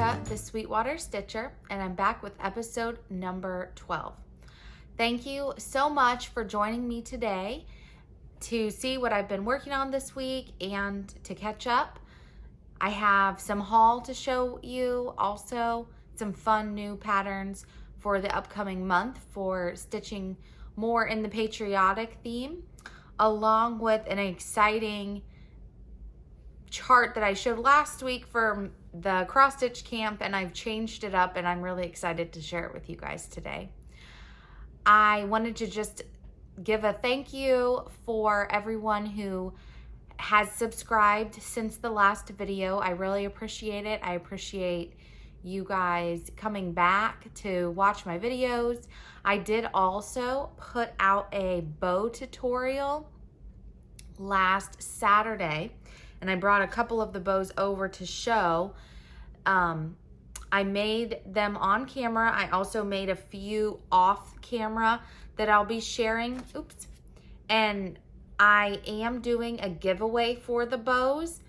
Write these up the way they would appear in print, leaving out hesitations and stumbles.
Aida, the Sweetwater Stitcher, and I'm back with episode number 12. Thank you so much for joining me today to see what I've been working on this week and to catch up. I have some haul to show you, also some fun new patterns for the upcoming month for stitching more in the patriotic theme, along with an exciting chart that I showed last week for the cross stitch camp, and I've changed it up and I'm really excited to share it with you guys today. I wanted to just give a thank you for everyone who has subscribed since the last video. I really appreciate it. I appreciate you guys coming back to watch my videos. I did also put out a bow tutorial last Saturday, and I brought a couple of the bows over to show. I made them on camera. I also made a few off camera that I'll be sharing. Oops. And I am doing a giveaway for the bows.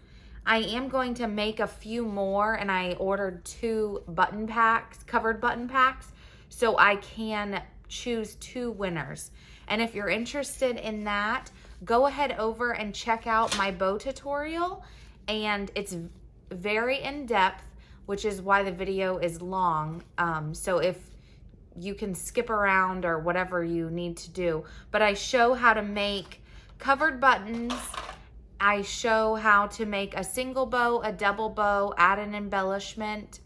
I am going to make a few more, and I ordered 2 button packs, covered button packs, so I can choose 2 winners. And if you're interested in that, go ahead over and check out my bow tutorial, and it's very in-depth, which is why the video is long. So if you can skip around or whatever you need to do, but I show how to make covered buttons. I show how to make a single bow, a double bow, add an embellishment,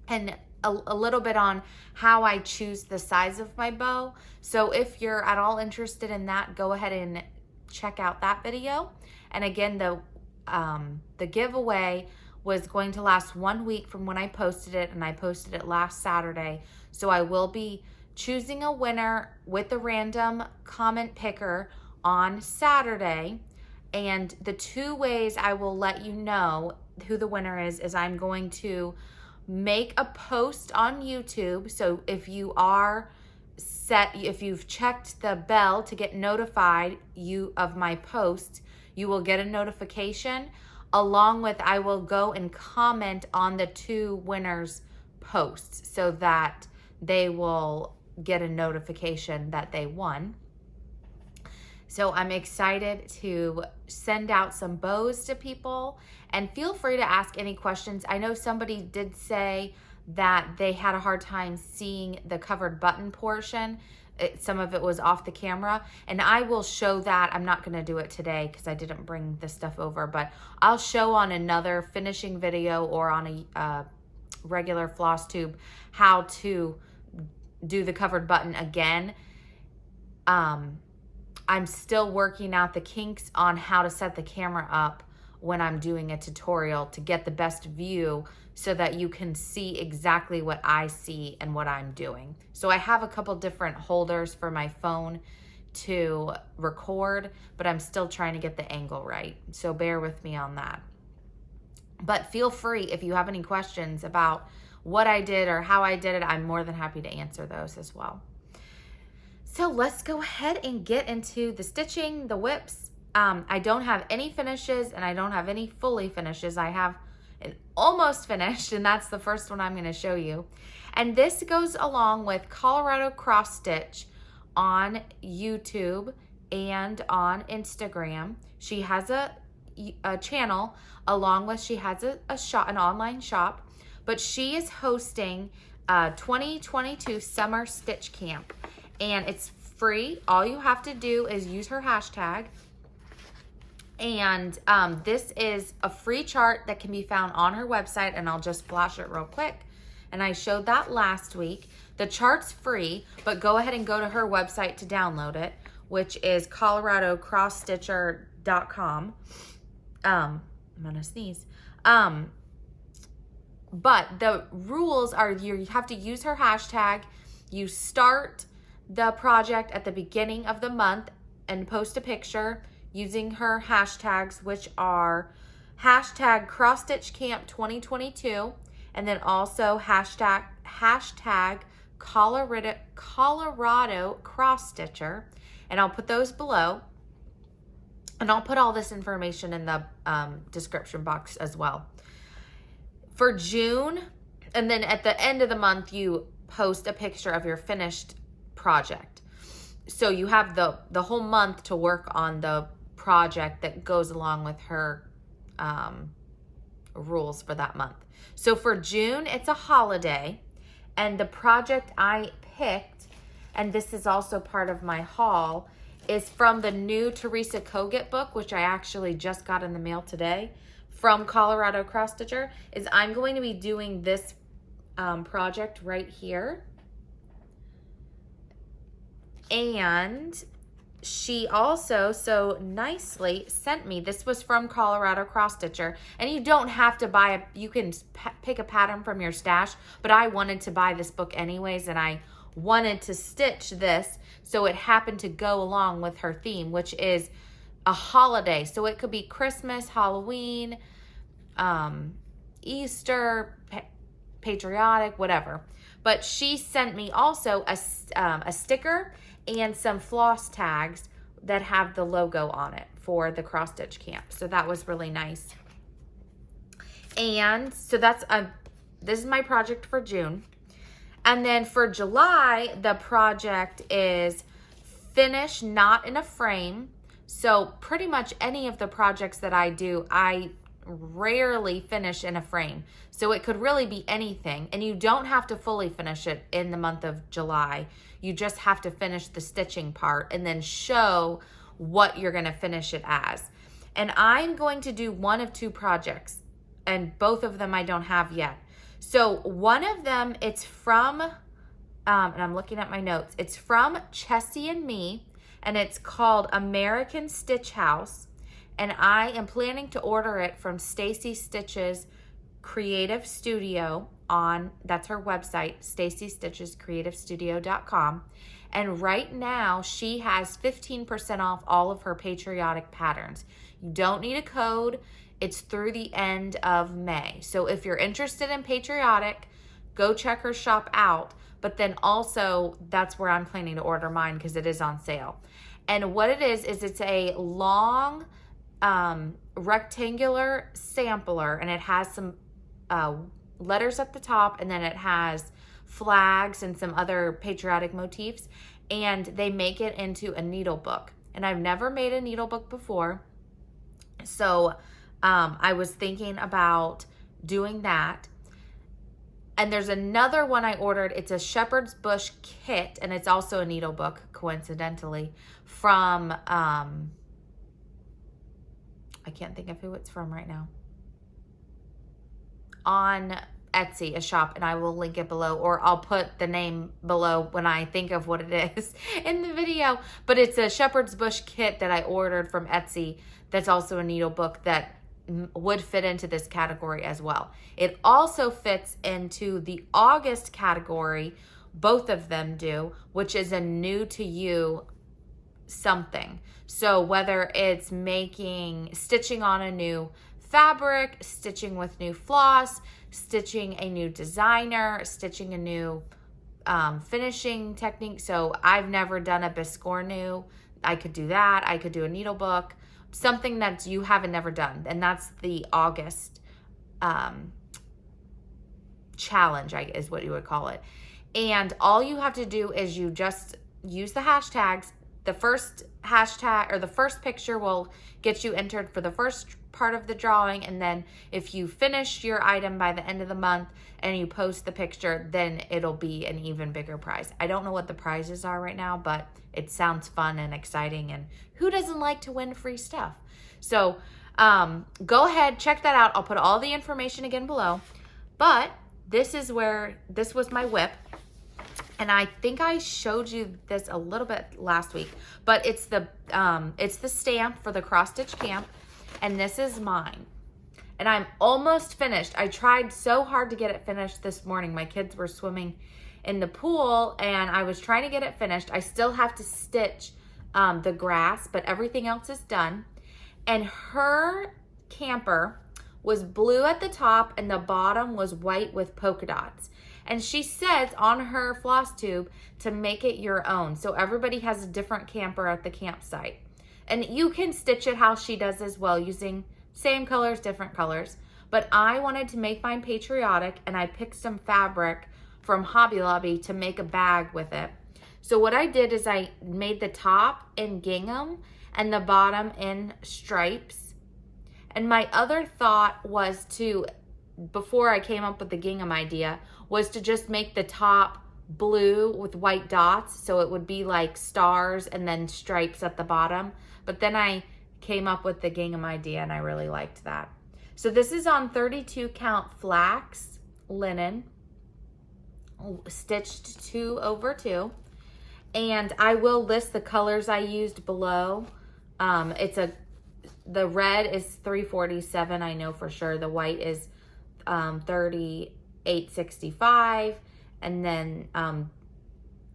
and a little bit on how I choose the size of my bow. So if you're at all interested in that, go ahead and check out that video. And again, the giveaway was going to last 1 week from when I posted it, and I posted it last Saturday. So I will be choosing a winner with a random comment picker on Saturday. And the 2 ways I will let you know who the winner is I'm going to make a post on YouTube. So if you are if you've checked the bell to get notified of my post, you will get a notification. Along with, I will go and comment on the 2 winners' posts so that they will get a notification that they won. So I'm excited to send out some bows to people, and feel free to ask any questions. I know somebody did say that they had a hard time seeing the covered button portion. Some of it was off the camera, and I will show that. I'm not going to do it today because I didn't bring the stuff over, but I'll show on another finishing video or on a regular Flosstube how to do the covered button again. I'm still working out the kinks on how to set the camera up when I'm doing a tutorial to get the best view so that you can see exactly what I see and what I'm doing. So I have a couple different holders for my phone to record, but I'm still trying to get the angle right. So bear with me on that. But feel free, if you have any questions about what I did or how I did it, I'm more than happy to answer those as well. So let's go ahead and get into the stitching, the whips. I don't have any finishes, and I don't have any fully finishes. I have an almost finished, and that's the first one I'm going to show you. And this goes along with Colorado Cross Stitch on YouTube and on Instagram. She has a channel, along with she has an online shop, but she is hosting a 2022 Summer Stitch Camp. And it's free. All you have to do is use her hashtag. And this is a free chart that can be found on her website, and I'll just flash it real quick. And I showed that last week. The chart's free, but go ahead and go to her website to download it, which is coloradocrossstitcher.com. I'm gonna sneeze. But the rules are you have to use her hashtag. You start the project at the beginning of the month and post a picture using her hashtags, which are hashtag Cross Stitch Camp 2022, and then also hashtag Colorado Cross Stitcher. And I'll put those below. And I'll put all this information in the description box as well. For June, And then at the end of the month, you post a picture of your finished project. So you have the whole month to work on the project that goes along with her rules for that month. So for June, it's a holiday. And the project I picked, and this is also part of my haul, is from the new Teresa Kogut book, which I actually just got in the mail today from Colorado Cross Stitcher, is I'm going to be doing this project right here. And she also so nicely sent me, this was from Colorado Cross Stitcher, and you don't have to buy you can pick a pattern from your stash, but I wanted to buy this book anyways, and I wanted to stitch this, so it happened to go along with her theme, which is a holiday. So it could be Christmas, Halloween, Easter, patriotic, whatever. But she sent me also a sticker and some floss tags that have the logo on it for the cross stitch camp. So that was really nice. And so that's this is my project for June. And then for July, the project is finish not in a frame. So pretty much any of the projects that I do, I rarely finish in a frame. So it could really be anything. And you don't have to fully finish it in the month of July. You just have to finish the stitching part and then show what you're going to finish it as. And I'm going to do one of two projects, and both of them I don't have yet. So one of them, it's from, and I'm looking at my notes, it's from Chessie and Me, and it's called American Stitch House. And I am planning to order it from Stacy Stitches Creative Studio that's her website, stacystitchescreativestudio.com. And right now she has 15% off all of her patriotic patterns. You don't need a code. It's through the end of May. So if you're interested in patriotic, go check her shop out. But then also that's where I'm planning to order mine because it is on sale. And what it is it's a long rectangular sampler, and it has some letters at the top, and then it has flags and some other patriotic motifs, and they make it into a needle book. And I've never made a needle book before, so I was thinking about doing that. And there's another one I ordered. It's a shepherd's bush kit, and it's also a needle book, coincidentally, from I can't think of who it's from right now, on Etsy, a shop, and I will link it below, or I'll put the name below when I think of what it is in the video. But it's a shepherd's bush kit that I ordered from Etsy that's also a needle book that would fit into this category as well. It also fits into the August category, both of them do, which is a new to you something. So whether it's stitching on a new fabric, stitching with new floss, stitching a new designer, stitching a new finishing technique. So I've never done a biscornu. I could do that. I could do a needle book, something that you haven't never done. And that's the August challenge, is what you would call it. And all you have to do is you just use the hashtags. The first hashtag or the first picture will get you entered for the first part of the drawing, and then if you finish your item by the end of the month and you post the picture, then it'll be an even bigger prize. I don't know what the prizes are right now, but it sounds fun and exciting, and who doesn't like to win free stuff? So go ahead, check that out. I'll put all the information again below. But this was my whip. And I think I showed you this a little bit last week, but it's the stamp for the cross stitch camp, and this is mine. And I'm almost finished. I tried so hard to get it finished this morning. My kids were swimming in the pool, and I was trying to get it finished. I still have to stitch the grass, but everything else is done. And her camper was blue at the top, and the bottom was white with polka dots. And she says on her Flosstube to make it your own. So everybody has a different camper at the campsite. And you can stitch it how she does as well, using same colors, different colors. But I wanted to make mine patriotic, and I picked some fabric from Hobby Lobby to make a bag with it. So what I did is I made the top in gingham and the bottom in stripes. And my other thought was to, before I came up with the gingham idea, was to just make the top blue with white dots, so it would be like stars and then stripes at the bottom. But then I came up with the gingham idea, and I really liked that. So this is on 32 count flax linen, stitched 2 over 2. And I will list the colors I used below. The red is 347, I know for sure. The white is 3865, and then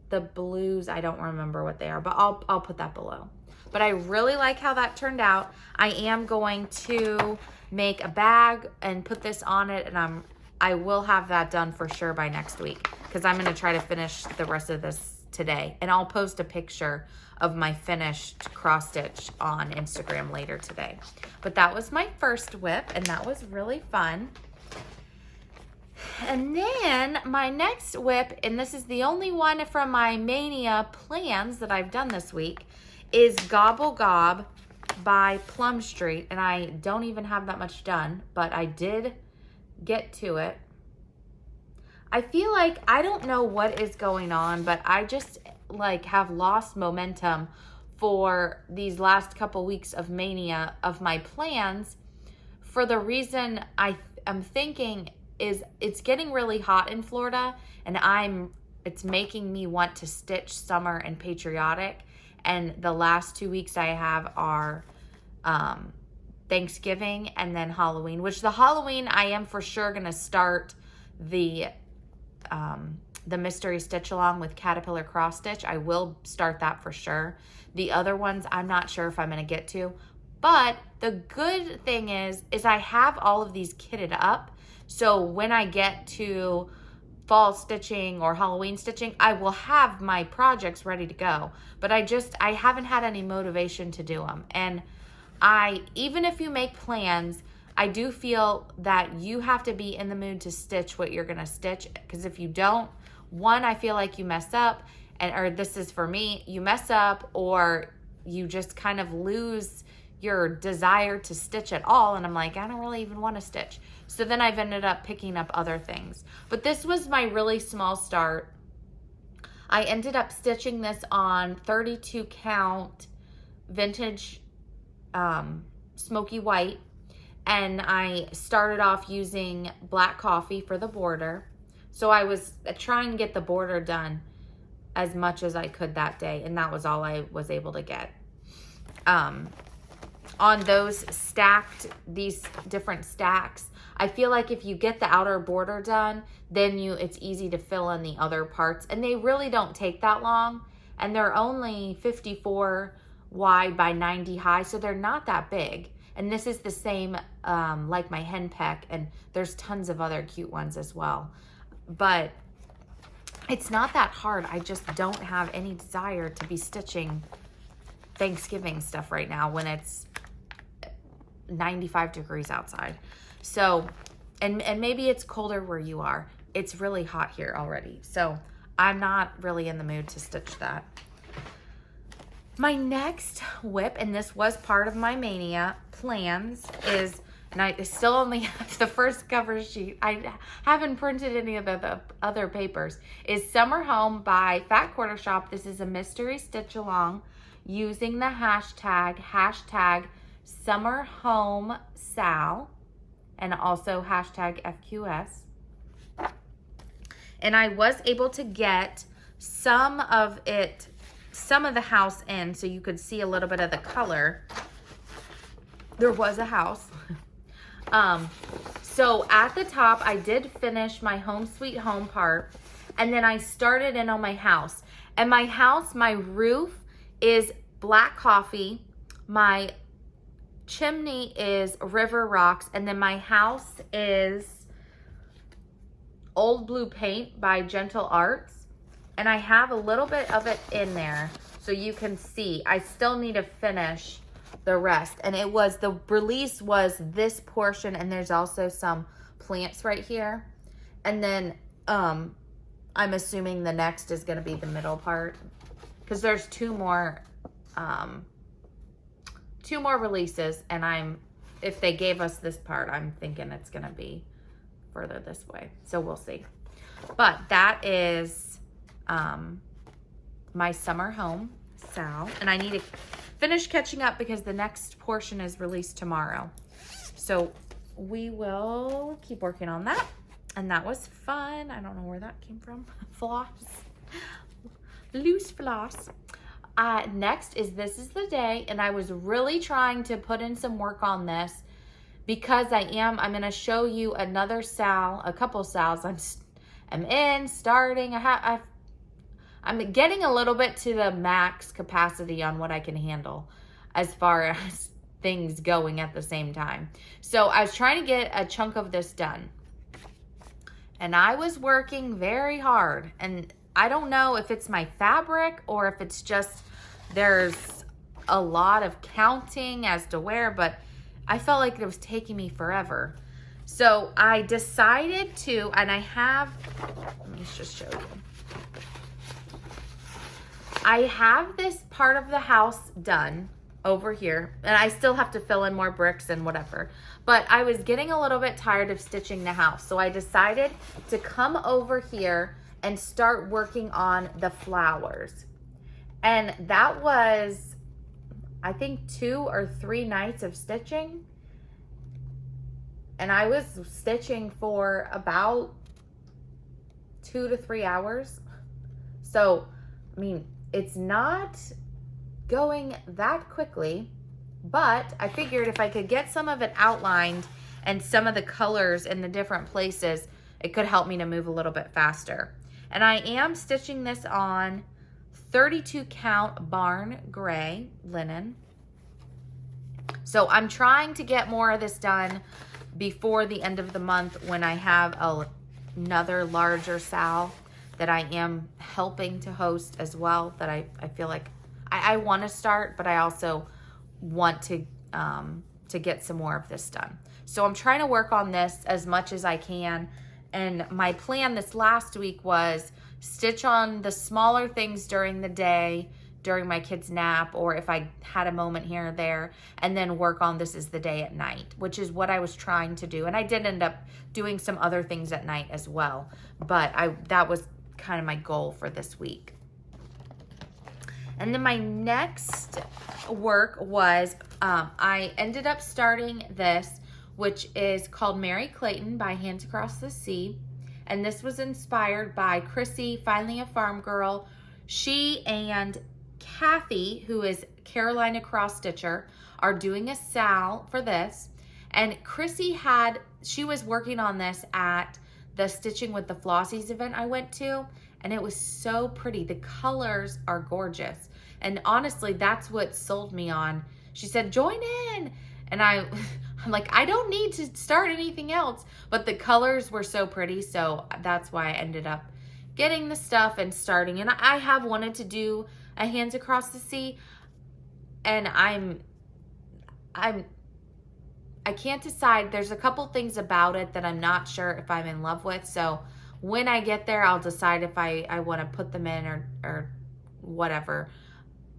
the blues, I don't remember what they are, but I'll put that below. But I really like how that turned out. I am going to make a bag and put this on it, and I will have that done for sure by next week, because I'm going to try to finish the rest of this today, and I'll post a picture of my finished cross stitch on Instagram later today. But that was my first whip, and that was really fun. And then my next whip, and this is the only one from my Mania plans that I've done this week, is Gobble Gob by Plum Street. And I don't even have that much done, but I did get to it. I feel like, I don't know what is going on, but I just like have lost momentum for these last couple weeks of Mania of my plans, for the reason I'm thinking is it's getting really hot in Florida, and it's making me want to stitch summer and patriotic. And the last 2 weeks I have are Thanksgiving and then Halloween, which the Halloween I am for sure going to start the mystery stitch along with Caterpillar cross stitch. I will start that for sure. The other ones I'm not sure if I'm going to get to, but the good thing is I have all of these kitted up. So when I get to fall stitching or Halloween stitching, I will have my projects ready to go. But I haven't had any motivation to do them. And even if you make plans, I do feel that you have to be in the mood to stitch what you're going to stitch. Because if you don't, one, I feel like you mess up, or this is for me, you mess up, or you just kind of lose your desire to stitch at all. And I'm like, I don't really even want to stitch. So then I've ended up picking up other things. But this was my really small start. I ended up stitching this on 32 count vintage smoky white. And I started off using black coffee for the border. So I was trying to get the border done as much as I could that day. And that was all I was able to get. On those these different stacks, I feel like if you get the outer border done, then it's easy to fill in the other parts. And they really don't take that long. And they're only 54 wide by 90 high. So they're not that big. And this is the same like my hen peck, and there's tons of other cute ones as well. But it's not that hard. I just don't have any desire to be stitching Thanksgiving stuff right now when it's 95 degrees outside. So, and maybe it's colder where you are. It's really hot here already. So I'm not really in the mood to stitch that. My next whip, and this was part of my Mania plans, is, and I still only have the first cover sheet. I haven't printed any of the other papers, is Summer Home by Fat Quarter Shop. This is a mystery stitch along using the hashtag Summer Home Sal, and also hashtag FQS. And I was able to get some of the house in, so you could see a little bit of the color. There was a house. So at the top, I did finish my Home Sweet Home part, and then I started in on my house. And my house, my roof is black coffee. My chimney is River Rocks, and then my house is Old Blue Paint by Gentle Arts. And I have a little bit of it in there so you can see. I still need to finish the rest. And it was, the release was this portion, and there's also some plants right here. And then I'm assuming the next is going to be the middle part, because there's two more releases, and if they gave us this part, I'm thinking it's going to be further this way. So we'll see. But that is my summer home Sal, and I need to finish catching up because the next portion is released tomorrow. So we will keep working on that. And that was fun. I don't know where that came from. Floss. Loose floss. Next is This Is the Day. And I was really trying to put in some work on this because I'm going to show you another Sal, a couple Sals I'm starting. I'm getting a little bit to the max capacity on what I can handle as far as things going at the same time. So I was trying to get a chunk of this done. And I was working very hard. And I don't know if it's my fabric or if it's just there's a lot of counting as to where, but I felt like it was taking me forever. So I decided to, and let me just show you. I have this part of the house done over here, and I still have to fill in more bricks and whatever. But I was getting a little bit tired of stitching the house. So I decided to come over here and start working on the flowers. And that was, I think, 2 or 3 nights of stitching. And I was stitching for about 2 to 3 hours. So, I mean, it's not going that quickly, but I figured if I could get some of it outlined and some of the colors in the different places, it could help me to move a little bit faster. And I am stitching this on 32 count barn gray linen. So I'm trying to get more of this done before the end of the month when I have another larger Sal that I am helping to host as well, that I feel like I want to start, but I also want to get some more of this done. So I'm trying to work on this as much as I can. And my plan this last week was stitch on the smaller things during the day, during my kid's nap, or if I had a moment here or there, and then work on This Is the Day at night, which is what I was trying to do. And I did end up doing some other things at night as well, but that was kind of my goal for this week. And then my next work was, I ended up starting this, which is called Mary Clayton by Hands Across the Sea. And this was inspired by Chrissy, finally a farm girl. She and Kathy, who is Carolina Cross Stitcher, are doing a Sal for this. And Chrissy she was working on this at the Stitching with the Flossies event I went to, and it was so pretty. The colors are gorgeous. And honestly, that's what sold me on. She said, join in. And I'm like, I don't need to start anything else. But the colors were so pretty, so that's why I ended up getting the stuff and starting. And I have wanted to do a Hands Across the Sea, and I can't decide. There's a couple things about it that I'm not sure if I'm in love with. So when I get there, I'll decide if I want to put them in or whatever.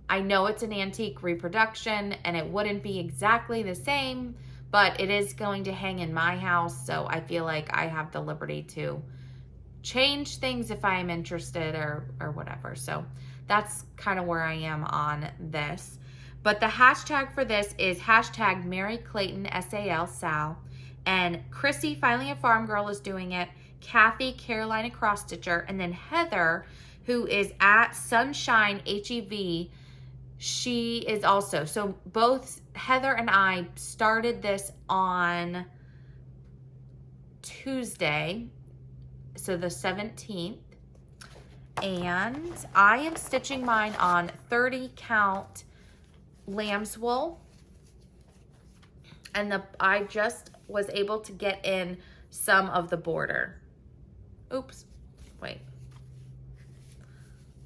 I know it's an antique reproduction and it wouldn't be exactly the same, but it is going to hang in my house. So I feel like I have the liberty to change things if I am interested or whatever. So that's kind of where I am on this. But the hashtag for this is hashtag Mary Clayton SAL Sal. And Chrissy, finally a farm girl, is doing it. Kathy, Carolina Cross Stitcher. And then Heather, who is at Sunshine HEV, she is also. So both Heather and I started this on Tuesday, so the 17th. And I am stitching mine on 30 count lambswool, and I just was able to get in some of the border. Oops, wait.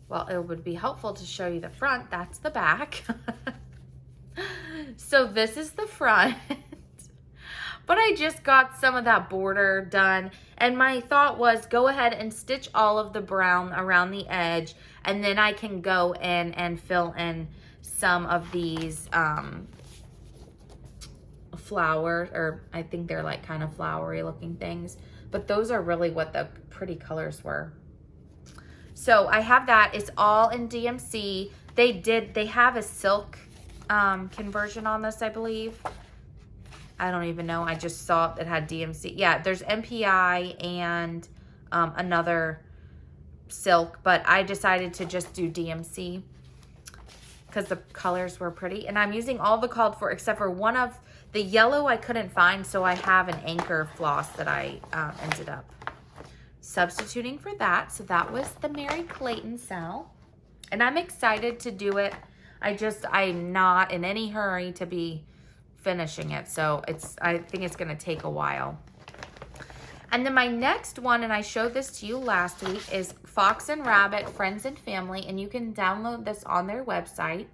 Well, it would be helpful to show you the front. That's the back. So this is the front. But I just got some of that border done. And my thought was go ahead and stitch all of the brown around the edge. And then I can go in and fill in some of these flowers. Or I think they're like kind of flowery looking things. But those are really what the pretty colors were. So I have that. It's all in DMC. They have a silk conversion on this, I believe. I don't even know. I just saw it had DMC. Yeah, there's MPI and another silk, but I decided to just do DMC because the colors were pretty. And I'm using all the called for except for one of the yellow I couldn't find, so I have an anchor floss that I ended up substituting for that. So that was the Mary Clayton Sal. And I'm excited to do it. I'm not in any hurry to be finishing it, so I think it's going to take a while. And then my next one, and I showed this to you last week, is Fox and Rabbit Friends and Family, and you can download this on their website.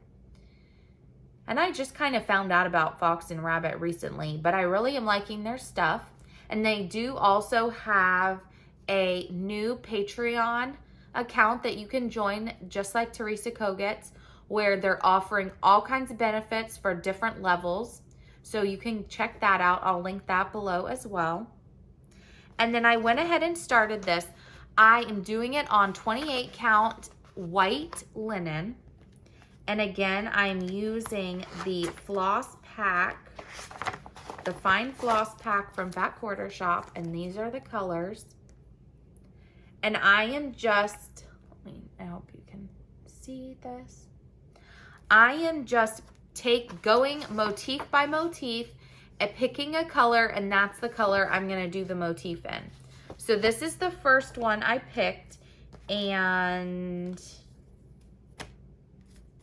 And I just kind of found out about Fox and Rabbit recently, but I really am liking their stuff. And they do also have a new Patreon account that you can join, just like Teresa Kogets, where they're offering all kinds of benefits for different levels. So you can check that out. I'll link that below as well. And then I went ahead and started this. I am doing it on 28 count white linen. And again, I'm using the floss pack, the fine floss pack from Fat Quarter Shop. And these are the colors. And I am just, I hope you can see this. I am just going motif by motif and picking a color, and that's the color I'm going to do the motif in. So this is the first one I picked, and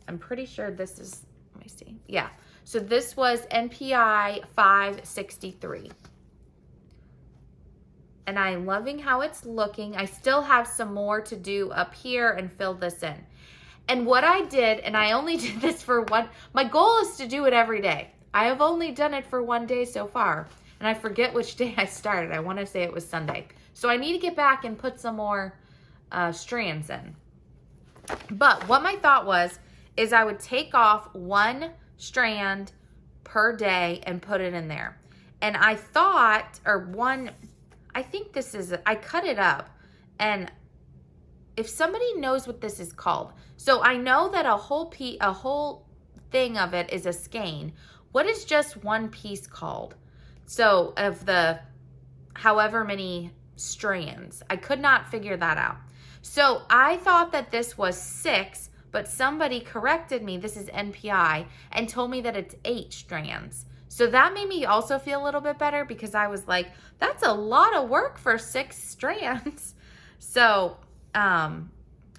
I'm pretty sure this is, let me see. Yeah. So this was NPI 563. And I'm loving how it's looking. I still have some more to do up here and fill this in. And what I did, and I only did this for one, my goal is to do it every day. I have only done it for one day so far. And I forget which day I started. I want to say it was Sunday. So I need to get back and put some more strands in. But what my thought was, is I would take off one strand per day and put it in there. And I thought, I think this is, I cut it up. And if somebody knows what this is called. So I know that a whole thing of it is a skein. What is just one piece called? So of the however many strands, I could not figure that out. So I thought that this was 6, but somebody corrected me. This is NPI and told me that it's 8 strands. So that made me also feel a little bit better because I was like, that's a lot of work for 6 strands. So I'm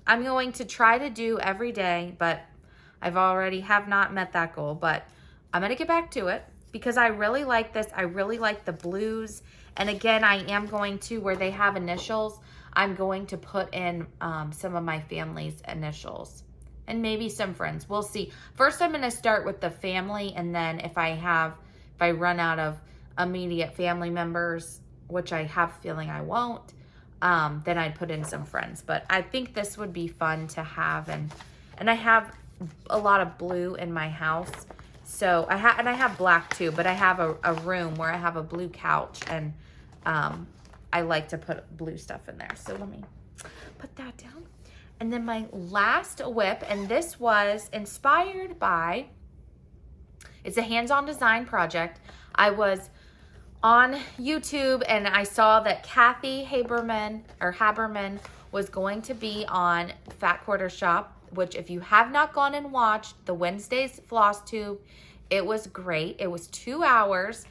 going to try to do every day, but I've already have not met that goal, but I'm going to get back to it because I really like this. I really like the blues. And again, I am going to, where they have initials, I'm going to put in some of my family's initials and maybe some friends. We'll see. First, I'm going to start with the family. And then if I run out of immediate family members, which I have a feeling I won't, then I'd put in some friends. But I think this would be fun to have. And I have a lot of blue in my house. So I have black too, but I have a room where I have a blue couch and I like to put blue stuff in there. So let me put that down. And then my last whip, and this was inspired by, it's a hands-on design project. I was on YouTube and I saw that Kathy Haberman was going to be on Fat Quarter Shop, which if you have not gone and watched the Wednesday's Flosstube, it was great. It was 2 hours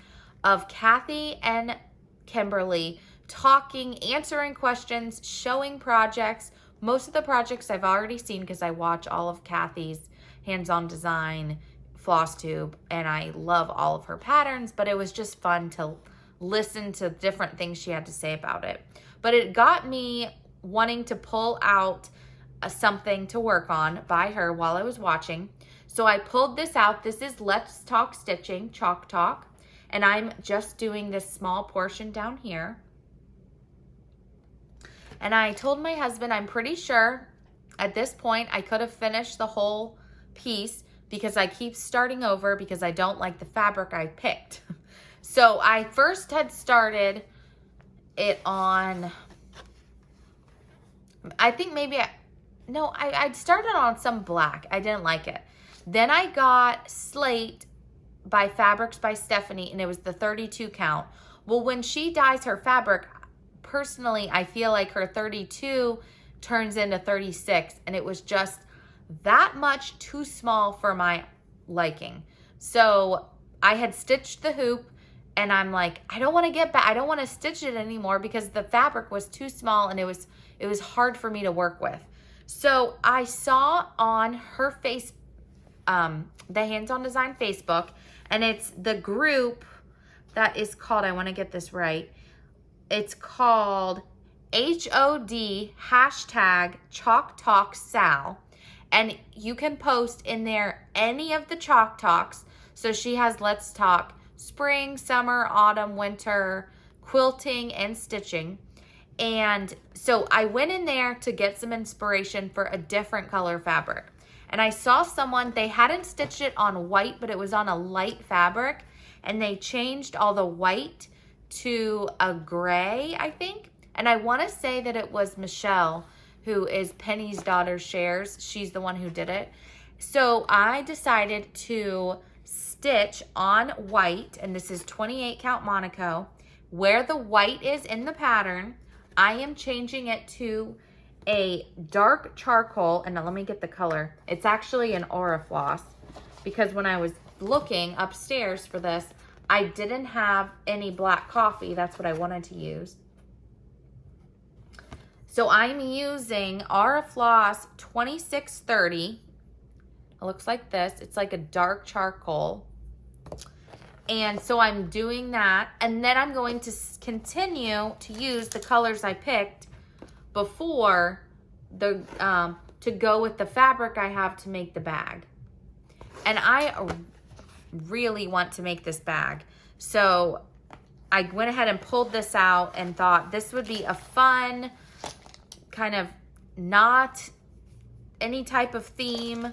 of Kathy and Kimberly talking, answering questions, showing projects. Most of the projects I've already seen because I watch all of Kathy's hands-on design Flosstube and I love all of her patterns, but it was just fun to listen to different things she had to say about it. But it got me wanting to pull out something to work on by her while I was watching. So I pulled this out. This is Let's Talk Stitching, Chalk Talk. And I'm just doing this small portion down here. And I told my husband, I'm pretty sure at this point I could have finished the whole piece because I keep starting over because I don't like the fabric I picked. So I first had started it on, I think maybe, I'd started on some black. I didn't like it. Then I got Slate by Fabrics by Stephanie, and it was the 32 count. Well, when she dyes her fabric, personally, I feel like her 32 turns into 36, and it was just that much too small for my liking. So I had stitched the hoop, and I'm like, I don't want to get back. I don't want to stitch it anymore because the fabric was too small, and it was hard for me to work with. So I saw on her face, the Hands On Design Facebook, and it's the group that is called, I want to get this right, it's called HOD #Chalk Talk Sal. And you can post in there any of the Chalk Talks. So she has Let's Talk Spring, Summer, Autumn, Winter, Quilting, and Stitching. And so I went in there to get some inspiration for a different color fabric. And I saw someone, they hadn't stitched it on white, but it was on a light fabric. And they changed all the white to a gray, I think. And I want to say that it was Michelle, who is Penny's daughter Shares. She's the one who did it. So I decided to stitch on white, and this is 28 count Monaco. Where the white is in the pattern, I am changing it to a dark charcoal, and now let me get the color. It's actually an Orifloss, because when I was looking upstairs for this, I didn't have any black coffee. That's what I wanted to use. So I'm using Orifloss 2630. It looks like this. It's like a dark charcoal. And so I'm doing that. And then I'm going to continue to use the colors I picked before the to go with the fabric I have to make the bag. And I really want to make this bag. So I went ahead and pulled this out and thought this would be a fun, kind of not any type of theme,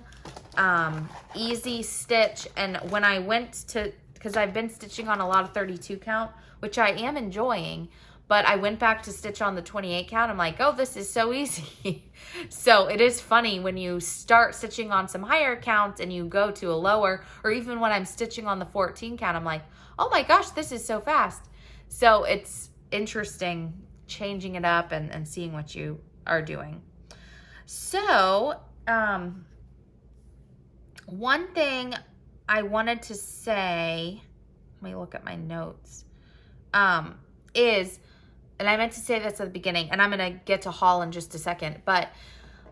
easy stitch. And when I went to, because I've been stitching on a lot of 32 count, which I am enjoying, but I went back to stitch on the 28 count. I'm like, oh, this is so easy. So it is funny when you start stitching on some higher counts and you go to a lower, or even when I'm stitching on the 14 count, I'm like, oh my gosh, this is so fast. So it's interesting changing it up and seeing what you are doing. So one thing I wanted to say, let me look at my notes, is, and I meant to say this at the beginning, and I'm going to get to haul in just a second, but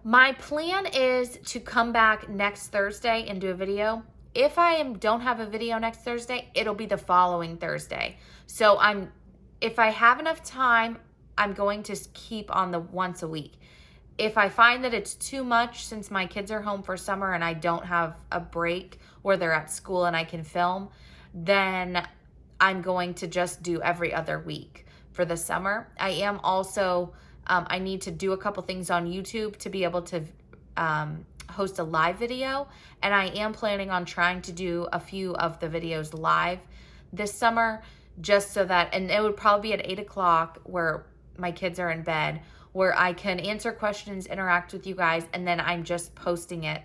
my plan is to come back next Thursday and do a video. If I don't have a video next Thursday, it'll be the following Thursday. So if I have enough time, I'm going to keep on the once a week. If I find that it's too much since my kids are home for summer and I don't have a break where they're at school and I can film, then I'm going to just do every other week for the summer. I am also, I need to do a couple things on YouTube to be able to host a live video. And I am planning on trying to do a few of the videos live this summer, just so that, and it would probably be at 8 o'clock where my kids are in bed, where I can answer questions, interact with you guys, and then I'm just posting it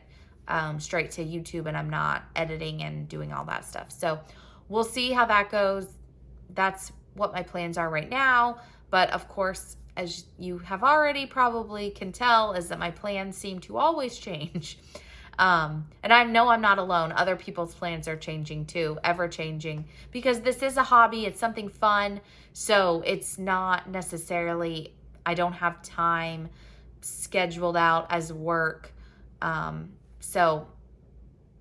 straight to YouTube, and I'm not editing and doing all that stuff. So we'll see how that goes. That's what my plans are right now. But of course, as you have already probably can tell, is that my plans seem to always change. And I know I'm not alone. Other people's plans are changing too, ever changing, because this is a hobby. It's something fun. So it's not necessarily, I don't have time scheduled out as work. So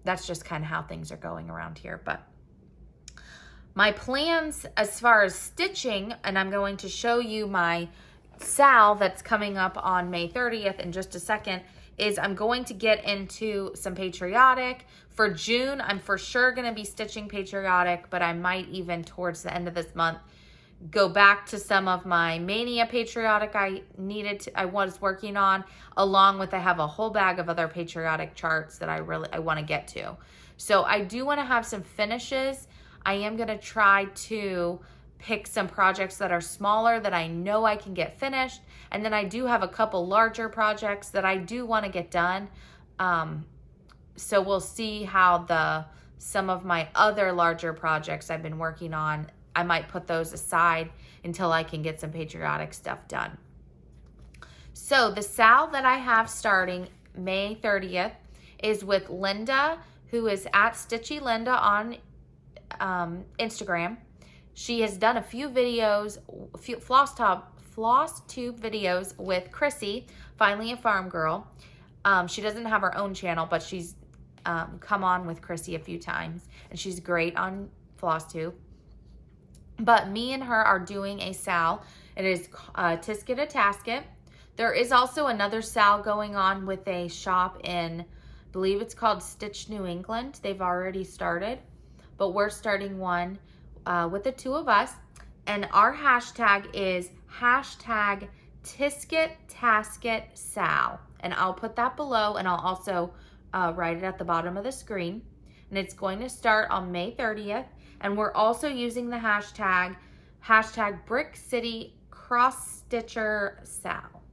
that's just kind of how things are going around here. But my plans as far as stitching, and I'm going to show you my sal that's coming up on May 30th in just a second, is I'm going to get into some patriotic. For June, I'm for sure going to be stitching patriotic, but I might even towards the end of this month go back to some of my Mania patriotic I was working on, along with I have a whole bag of other patriotic charts that I want to get to. So I do want to have some finishes. I am going to try to pick some projects that are smaller that I know I can get finished. And then I do have a couple larger projects that I do want to get done. So we'll see how some of my other larger projects I've been working on, I might put those aside until I can get some patriotic stuff done. So the sal that I have starting May 30th is with Linda, who is at Stitchy Linda on Instagram. She has done a few videos, Flosstube videos with Chrissy, Finally a Farm Girl. She doesn't have her own channel, but she's come on with Chrissy a few times, and she's great on Flosstube. But me and her are doing a sal. It is Tisket a Tasket. There is also another sal going on with a shop in, I believe it's called Stitch New England. They've already started, but we're starting one with the two of us. And our hashtag is hashtag Tisket Tasket Sal. And I'll put that below, and I'll also write it at the bottom of the screen. And it's going to start on May 30th. And we're also using the hashtag Brick City Cross Stitcher Sal.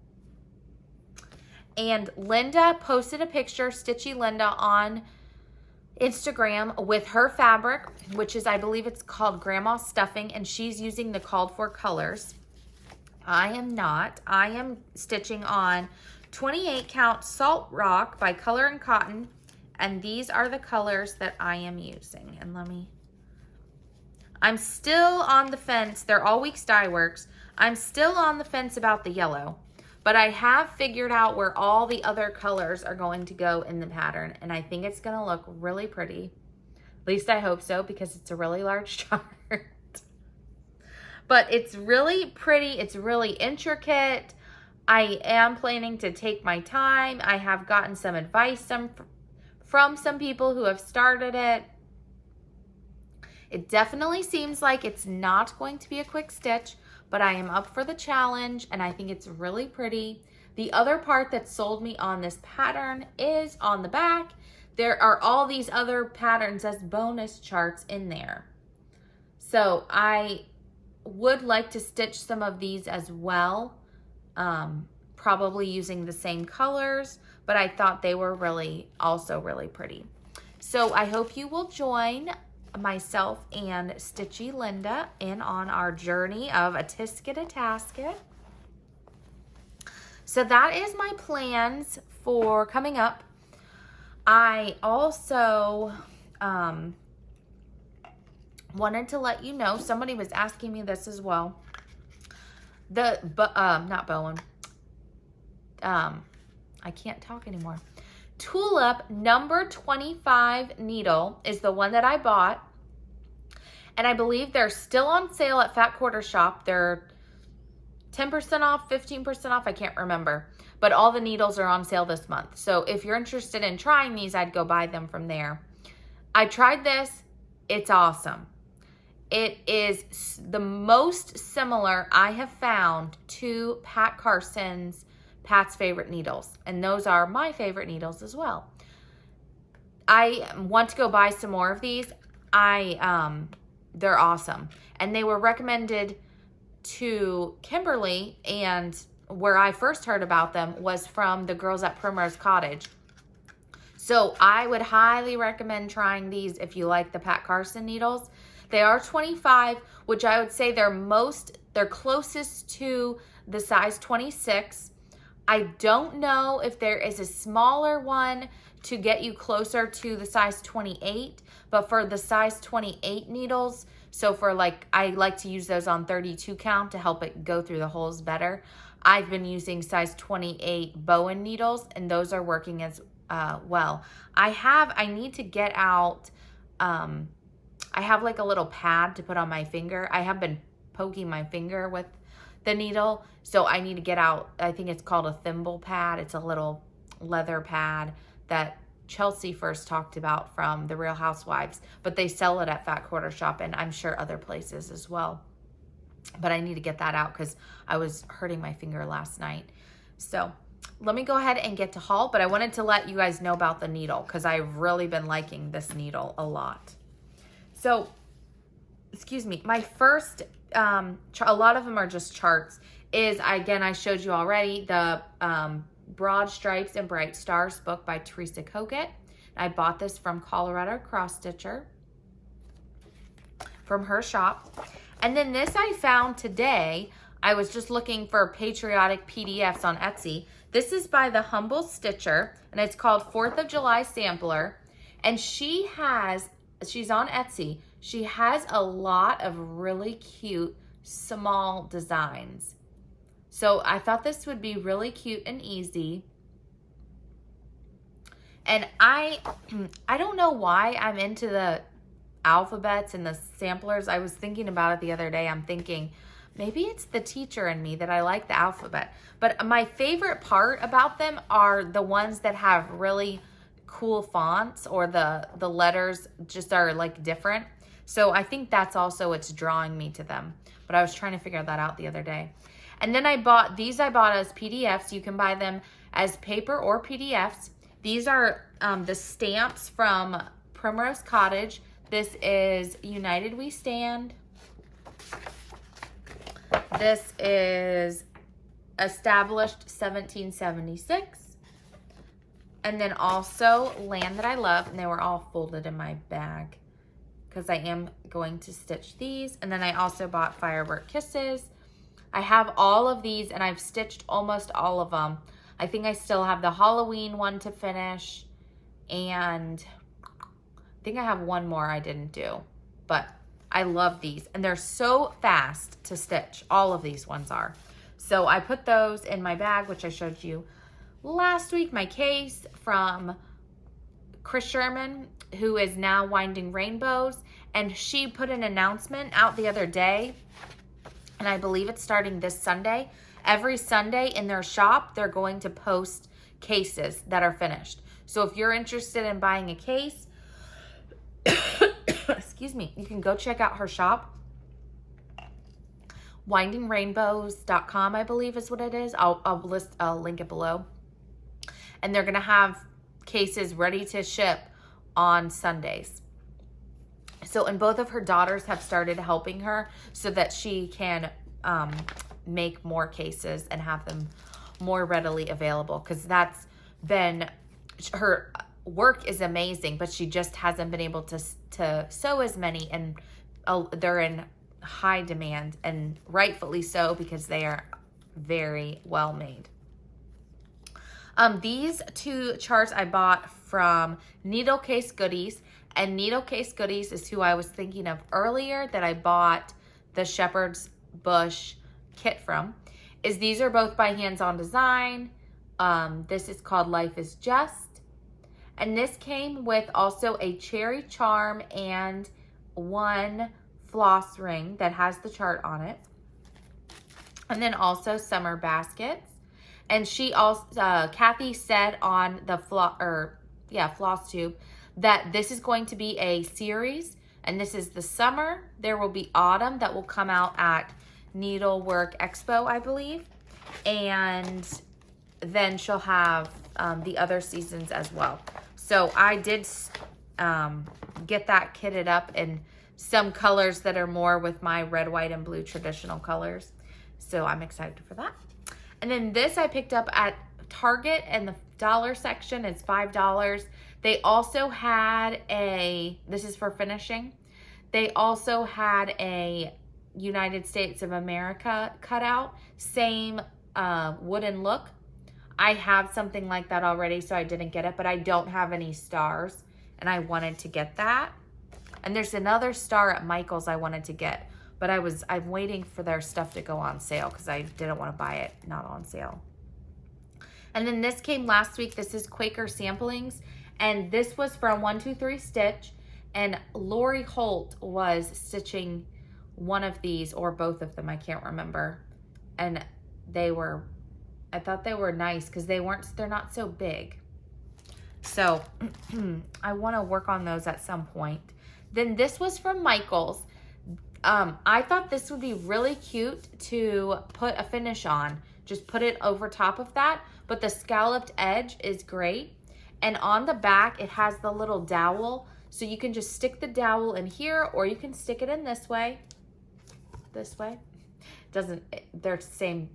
And Linda posted a picture, Stitchy Linda, on Instagram with her fabric, which is, I believe it's called Grandma Stuffing, and she's using the called for colors. I am not. I am stitching on 28 count Salt Rock by Color and Cotton, and these are the colors that I am using. And I'm still on the fence. They're all Weeks Dye Works. I'm still on the fence about the yellow, but I have figured out where all the other colors are going to go in the pattern, and I think it's going to look really pretty. At least I hope so, because it's a really large chart. But it's really pretty. It's really intricate. I am planning to take my time. I have gotten some advice from some people who have started it. It definitely seems like it's not going to be a quick stitch, but I am up for the challenge, and I think it's really pretty. The other part that sold me on this pattern is on the back. There are all these other patterns as bonus charts in there. So I would like to stitch some of these as well, probably using the same colors, but I thought they were also really pretty. So I hope you will join myself and Stitchy Linda in on our journey of a Tisket a Tasket. So that is my plans for coming up. I also wanted to let you know, somebody was asking me this as well. Not Bowen. I can't talk anymore. Tulip number 25 needle is the one that I bought. And I believe they're still on sale at Fat Quarter Shop. They're 10% off, 15% off, I can't remember. But all the needles are on sale this month. So if you're interested in trying these, I'd go buy them from there. I tried this. It's awesome. It is the most similar I have found to Pat Carson's Pat's Favorite Needles. And those are my favorite needles as well. I want to go buy some more of these. They're awesome. And they were recommended to Kimberly, and where I first heard about them was from the girls at Primrose Cottage. So I would highly recommend trying these if you like the Pat Carson needles. They are 25, which I would say they're closest to the size 26. I don't know if there is a smaller one to get you closer to the size 28, but for the size 28 needles, so for I like to use those on 32 count to help it go through the holes better. I've been using size 28 Bowen needles, and those are working as well. I need to get out, I have like a little pad to put on my finger. I have been poking my finger with the needle, so I need to get out, I think it's called a thimble pad. It's a little leather pad that Chelsea first talked about from the Real Housewives, but they sell it at Fat Quarter Shop and I'm sure other places as well. But I need to get that out because I was hurting my finger last night. So let me go ahead and get to haul, but I wanted to let you guys know about the needle because I've really been liking this needle a lot. So, excuse me, my first, a lot of them are just charts, is, again, I showed you already, the Broad Stripes and Bright Stars book by Teresa Kogut. I bought this from Colorado Cross Stitcher from her shop. And then this I found today. I was just looking for patriotic PDFs on Etsy. This is by the Humble Stitcher, and it's called 4th of July Sampler. And she's on Etsy. She has a lot of really cute small designs. So I thought this would be really cute and easy. And I don't know why I'm into the alphabets and the samplers. I was thinking about it the other day. I'm thinking maybe it's the teacher in me that I like the alphabet. But my favorite part about them are the ones that have really cool fonts, or the letters just are like different. So I think that's also what's drawing me to them. But I was trying to figure that out the other day. And then I bought as PDFs. You can buy them as paper or PDFs. These are the stamps from Primrose Cottage. This is United We Stand. This is Established 1776. And then also Land That I Love. And they were all folded in my bag because I am going to stitch these. And then I also bought Firework Kisses. I have all of these and I've stitched almost all of them. I think I still have the Halloween one to finish. And I think I have one more I didn't do. But I love these. And they're so fast to stitch. All of these ones are. So I put those in my bag, which I showed you last week. My case from Chris Sherman, who is now Winding Rainbows. And she put an announcement out the other day. And I believe it's starting this Sunday. Every Sunday in their shop, they're going to post cases that are finished. So if you're interested in buying a case, excuse me, you can go check out her shop. WindingRainbows.com, I believe is what it is. I'll link it below. And they're going to have cases ready to ship on Sundays. So, and both of her daughters have started helping her so that she can make more cases and have them more readily available. Because that's been, her work is amazing, but she just hasn't been able to sew as many. And they're in high demand, and rightfully so, because they are very well made. These two charts I bought from Needle Case Goodies. And Needle Case Goodies is who I was thinking of earlier that I bought the Shepherd's Bush kit from. These are both by Hands On Design. This is called Life Is Just. And this came with also a cherry charm and one floss ring that has the chart on it. And then also summer baskets. And she also, Kathy said on the Flosstube, that this is going to be a series, and this is the summer. There will be autumn that will come out at Needlework Expo, I believe, and then she'll have the other seasons as well. So I did get that kitted up in some colors that are more with my red, white, and blue traditional colors. So I'm excited for that. And then this I picked up at Target in the dollar section. It's $5. They also had this is for finishing. They also had a United States of America cutout. Same wooden look. I have something like that already, so I didn't get it, but I don't have any stars, and I wanted to get that. And there's another star at Michael's I wanted to get, but I'm waiting for their stuff to go on sale because I didn't want to buy it not on sale. And then this came last week. This is Quaker Samplings. And this was from 123 Stitch, and Lori Holt was stitching one of these, or both of them, I can't remember. And they were I thought they were nice because they're not so big. So I want to work on those at some point. Then this was from Michaels. I thought this would be really cute to put a finish on. Just put it over top of that. But the scalloped edge is great. And on the back, it has the little dowel. So you can just stick the dowel in here, or you can stick it in this way. This way. They're the same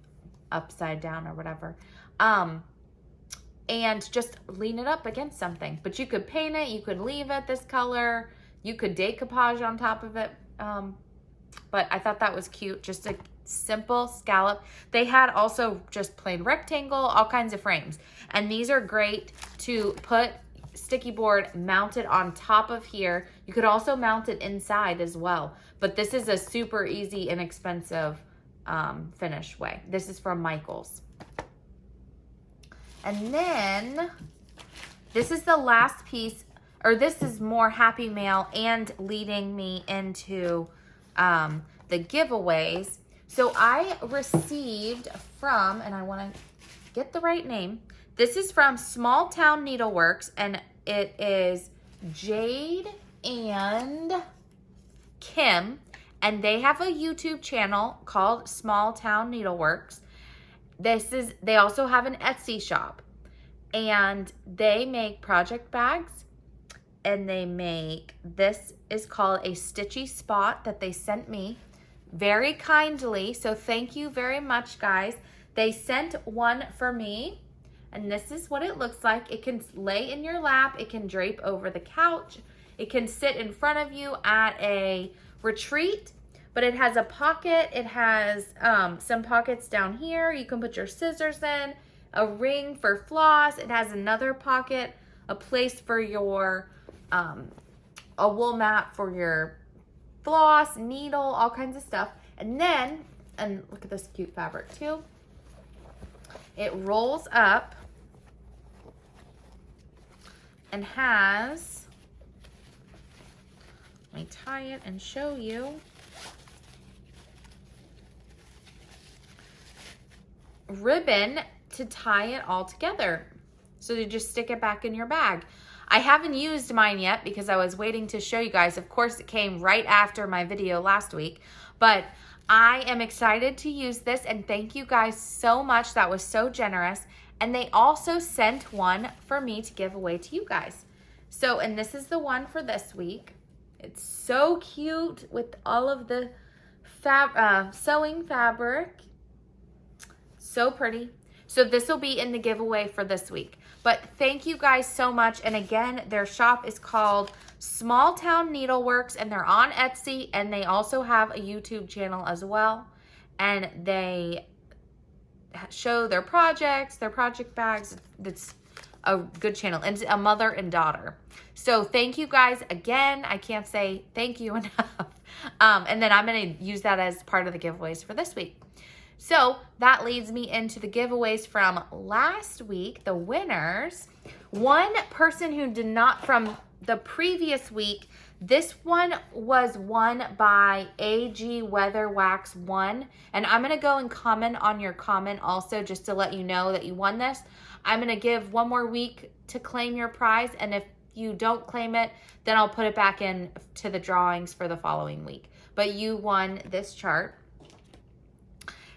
upside down or whatever. And just lean it up against something. But you could paint it. You could leave it this color. You could decoupage on top of it. But I thought that was cute. Just a simple scallop. They had also just plain rectangle, all kinds of frames. And these are great to put sticky board mounted on top of here. You could also mount it inside as well. But this is a super easy, inexpensive finish way. This is from Michaels. And then this is the last piece, or this is more Happy Mail and leading me into the giveaways. So I received from, and I want to get the right name. This is from Small Town Needleworks, and it is Jade and Kim, and they have a YouTube channel called Small Town Needleworks. They also have an Etsy shop, and they make project bags, and they make, this is called a stitchy spot that they sent me very kindly. So thank you very much, guys. They sent one for me, and this is what it looks like. It can lay in your lap. It can drape over the couch. It can sit in front of you at a retreat, but it has a pocket. It has some pockets down here. You can put your scissors in, a ring for floss. It has another pocket, a place for your, a wool mat for your floss, needle, all kinds of stuff. And then, and look at this cute fabric too. It rolls up and has, let me tie it and show you. Ribbon to tie it all together. So you just stick it back in your bag. I haven't used mine yet because I was waiting to show you guys. Of course, it came right after my video last week, but I am excited to use this, and thank you guys so much. That was so generous. And they also sent one for me to give away to you guys. So, and this is the one for this week. It's so cute with all of the sewing fabric. So pretty. So this will be in the giveaway for this week. But thank you guys so much. And again, their shop is called Small Town Needleworks, and they're on Etsy, and they also have a YouTube channel as well. And they show their projects, their project bags. It's a good channel, and it's a mother and daughter. So thank you guys again. I can't say thank you enough. And then I'm going to use that as part of the giveaways for this week. So that leads me into the giveaways from last week, the winners. One person who did not, from the previous week, this one was won by AG Weather Wax 1. And I'm going to go and comment on your comment also, just to let you know that you won this. I'm going to give one more week to claim your prize. And if you don't claim it, then I'll put it back in to the drawings for the following week. But you won this chart.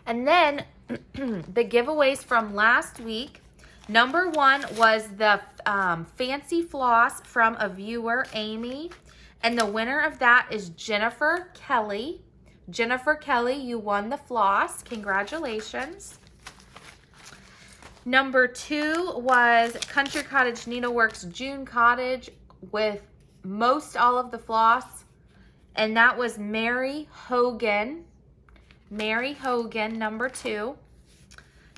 And then the giveaways from last week. Number one was the fancy floss from a viewer, Amy. And the winner of that is Jennifer Kelly. Jennifer Kelly, you won the floss. Congratulations. Number two was Country Cottage Needleworks June Cottage with most all of the floss. And that was Mary Hogan. Mary Hogan, number two.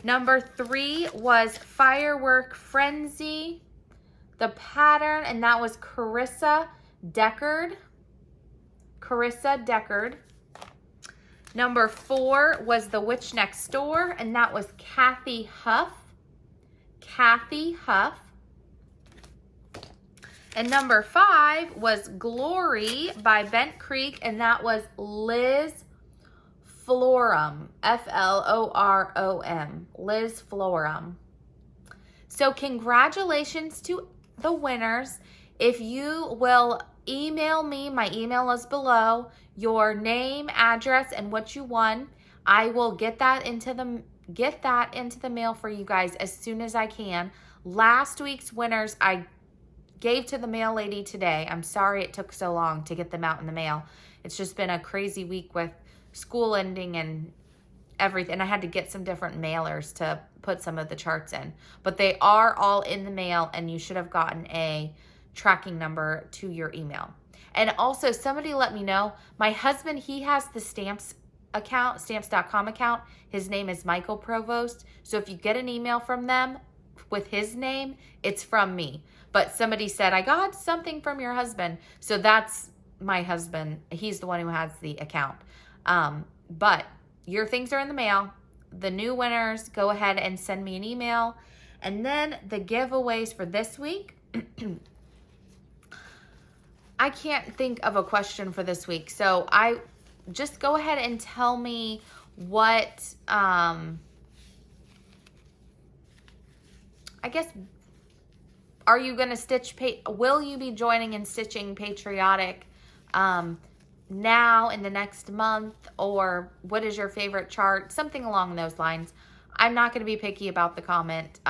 Number three was Firework Frenzy, the pattern, and that was Carissa Deckard. Carissa Deckard. Number four was The Witch Next Door, and that was Kathy Huff. Kathy Huff. And number five was Glory by Bent Creek, and that was Liz Florum, Florom, Liz Florum. So congratulations to the winners. If you will email me, my email is below, your name, address, and what you won, I will get that into the mail for you guys as soon as I can. Last week's winners I gave to the mail lady today. I'm sorry it took so long to get them out in the mail. It's just been a crazy week with school ending and everything. I had to get some different mailers to put some of the charts in. But they are all in the mail, and you should have gotten a tracking number to your email. And also, somebody let me know, my husband, he has the stamps account, stamps.com account. His name is Michael Provost. So if you get an email from them with his name, it's from me. But somebody said, I got something from your husband. So that's my husband. He's the one who has the account. But your things are in the mail. The new winners, go ahead and send me an email. And then the giveaways for this week. I can't think of a question for this week. So I just go ahead and tell me what, I guess, are you going to stitch, will you be joining in stitching patriotic now in the next month, or what is your favorite chart? Something along those lines. I'm not going to be picky about the comment,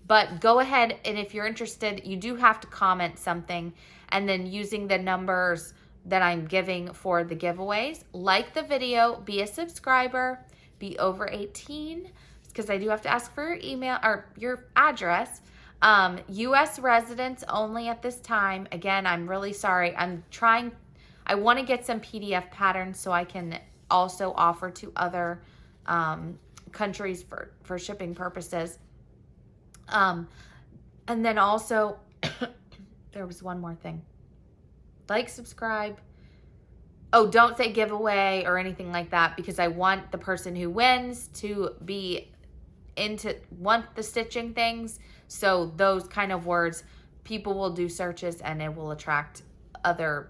but go ahead, and if you're interested, you do have to comment something, and then using the numbers that I'm giving for the giveaways. Like the video, be a subscriber, be over 18, because I do have to ask for your email or your address. U.S. residents only at this time. Again, I'm really sorry. I want to get some PDF patterns so I can also offer to other countries for shipping purposes. And then also, there was one more thing. Like, subscribe. Oh, don't say giveaway or anything like that, because I want the person who wins to want the stitching things. So those kind of words, people will do searches and it will attract other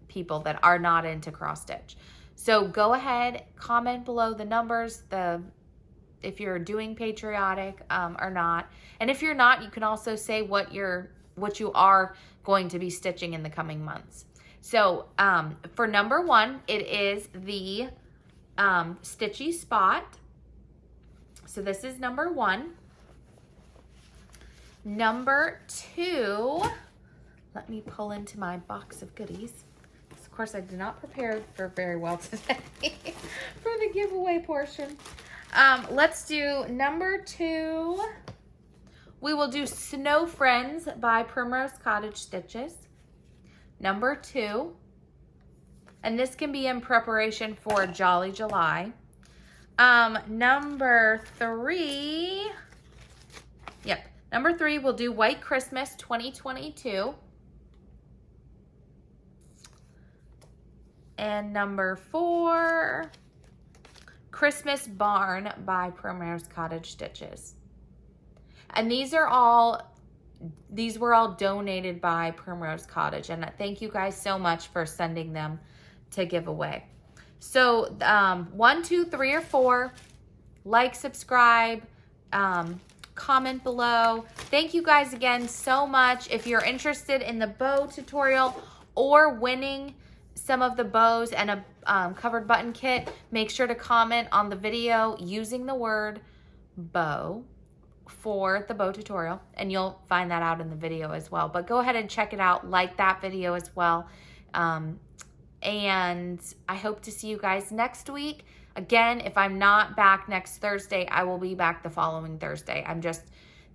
people that are not into cross stitch. So go ahead, comment below the numbers, if you're doing patriotic or not. And if you're not, you can also say what you are going to be stitching in the coming months. So for number 1, it is the Stitchy Spot. So this is number 1. Number 2, let me pull into my box of goodies. Of course, I did not prepare for very well today for the giveaway portion. Let's do number 2. We will do Snow Friends by Primrose Cottage Stitches. Number 2. And this can be in preparation for Jolly July. Number 3. Yep. Number 3, we'll do White Christmas 2022. And number 4, Christmas Barn by Primrose Cottage Stitches. And these were all donated by Primrose Cottage. And thank you guys so much for sending them to give away. So 1, 2, 3, or 4, like, subscribe, comment below. Thank you guys again so much. If you're interested in the bow tutorial or winning some of the bows and a covered button kit, make sure to comment on the video using the word bow for the bow tutorial, and you'll find that out in the video as well. But go ahead and check it out, like that video as well. And I hope to see you guys next week. Again, if I'm not back next Thursday, I will be back the following Thursday.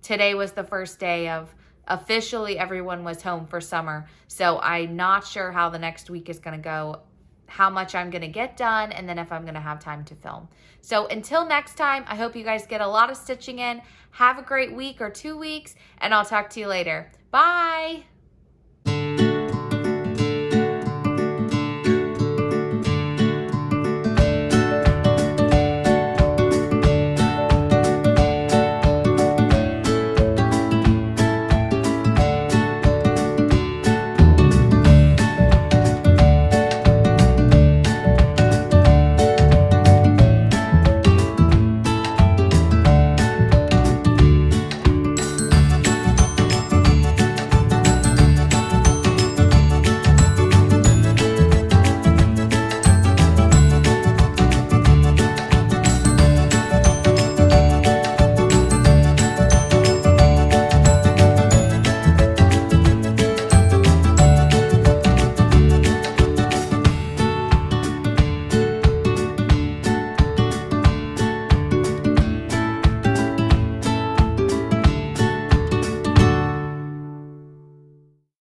Today was the first day of officially everyone was home for summer. So I'm not sure how the next week is going to go, how much I'm going to get done, and then if I'm going to have time to film. So until next time, I hope you guys get a lot of stitching in. Have a great week or 2 weeks, and I'll talk to you later. Bye.